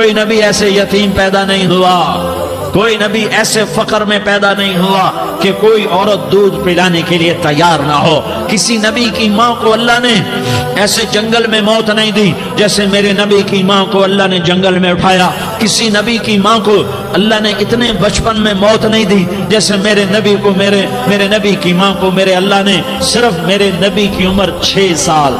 کوئی نبی ایسے یتیم پیدا نہیں ہوا، کوئی نبی ایسے فقر میں پیدا نہیں ہوا کہ کوئی عورت دودھ پلانے کے لیے تیار نہ ہو۔ کسی نبی کی ماں کو اللہ نے ایسے جنگل میں موت نہیں دی جیسے میرے نبی کی ماں کو اللہ نے جنگل میں اٹھایا۔ کسی نبی کی ماں کو اللہ نے اتنے بچپن میں موت نہیں دی جیسے میرے نبی کو میرے نبی کی ماں کو میرے اللہ نے صرف میرے نبی کی عمر 6 سال،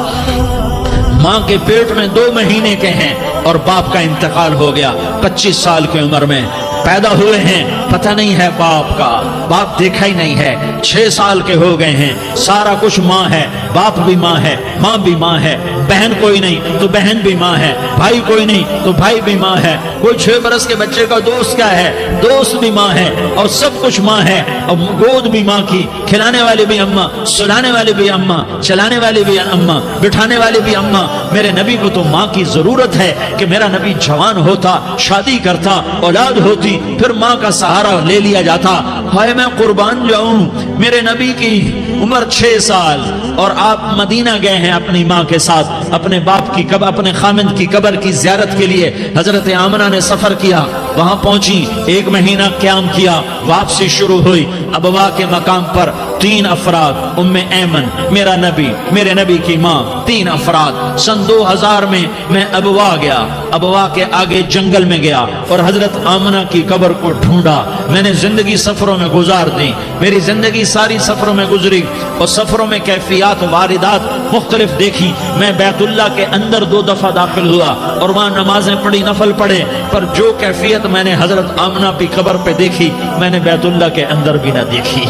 ماں کے پیٹ میں 2 مہینے کے ہیں اور باپ کا انتقال ہو گیا 25 سال کی عمر میں پیدا ہوئے ہیں، پتہ نہیں ہے باپ کا، باپ دیکھا ہی نہیں ہے، 6 سال کے ہو گئے ہیں، سارا کچھ ماں ہے، باپ بھی ماں ہے، ماں بھی ماں ہے، بہن کوئی نہیں تو بہن بھی ماں ہے، بھائی کوئی نہیں تو بھائی بھی ماں ہے، کوئی 6 برس کے بچے کا دوست کیا ہے، دوست بھی ماں ہے، اور سب کچھ ماں ہے، اور گود بھی ماں کی، کھلانے والی بھی اماں، سلانے والی بھی اماں، چلانے والی بھی اماں، بٹھانے والی بھی اماں۔ میرے نبی کو تو ماں کی ضرورت ہے کہ میرا نبی جوان ہوتا، شادی کرتا، اولاد ہوتی، پھر ماں کا سہارا لے لیا جاتا۔ ہائے میں قربان جاؤں، میرے نبی کی عمر 6 سال اور آپ مدینہ گئے ہیں اپنی ماں کے ساتھ، اپنے باپ کی اپنے خامند کی قبر کی زیارت کے لیے حضرت آمنہ نے سفر کیا، وہاں پہنچی، 1 مہینہ قیام کیا، واپسی شروع ہوئی۔ ابوا کے مقام پر 3 افراد، ام ایمن، میرا نبی، میرے نبی کی ماں، 3 افراد۔ سن 2000 میں ابوا گیا، ابوا کے آگے جنگل میں گیا اور حضرت آمنہ کی قبر کو ڈھونڈا۔ میں نے زندگی سفروں میں گزار دی، میری زندگی ساری سفروں میں گزری اور سفروں میں کیفیات واردات مختلف دیکھی۔ میں بیت اللہ کے اندر 2 دفعہ داخل ہوا اور وہاں نمازیں پڑھی، نفل پڑھے، پر جو کیفیت میں نے حضرت آمنہ کی قبر پہ دیکھی میں نے بیت اللہ کے اندر بھی نہ دیکھی،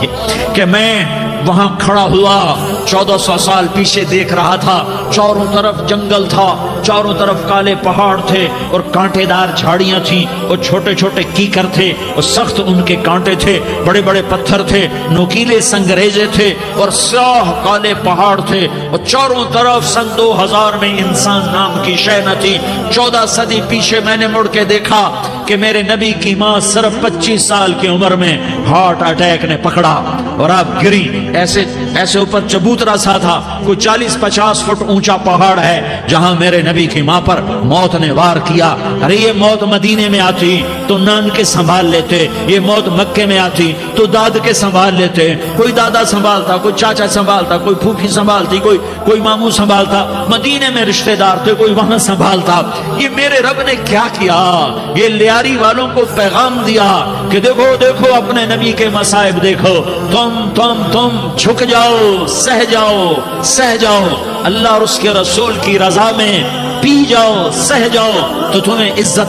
کہ میں وہاں کھڑا ہوا 1400 سال پیچھے دیکھ رہا تھا، چاروں طرف جنگل تھا، چاروں طرف کالے پہاڑ تھے اور کانٹے دار جھاڑیاں تھیں اور چھوٹے چھوٹے کیکر تھے اور سخت ان کے کانٹے تھے، بڑے بڑے پتھر تھے، نوکیلے سنگریزے تھے اور سیاہ کالے پہاڑ تھے، اور چاروں طرف سن 2000 میں انسان نام کی شے نہ تھی۔ 14 صدی پیچھے میں نے مڑ کے دیکھا کہ میرے نبی کی ماں صرف 25 سال کی عمر میں ہارٹ اٹیک نے پکڑا اور آپ گری، ایسے اوپر چبوترا سا تھا، کوئی 40-50 فٹ اونچا پہاڑ ہے جہاں میرے نبی کی ماں پر موت نے وار کیا۔ ارے یہ موت مدینے میں آتی تو نان کے سنبھال لیتے، یہ موت مکے میں آتی تو داد کے سنبھال لیتے، کوئی دادا سنبھالتا، کوئی چاچا سنبھالتا، کوئی پھوپھی سنبھالتی، کوئی ماموں سنبھالتا، مدینے میں رشتہ دار تھے، کوئی وہاں سنبھالتا۔ یہ میرے رب نے کیا کیا؟ یہ لیاری والوں کو پیغام دیا کہ دیکھو دیکھو اپنے نبی کے مصائب دیکھو، تم جھک جاؤ، سہ جاؤ، اللہ اور اس کے رسول کی رضا میں پی جاؤ، سہ جاؤ تو تمہیں عزت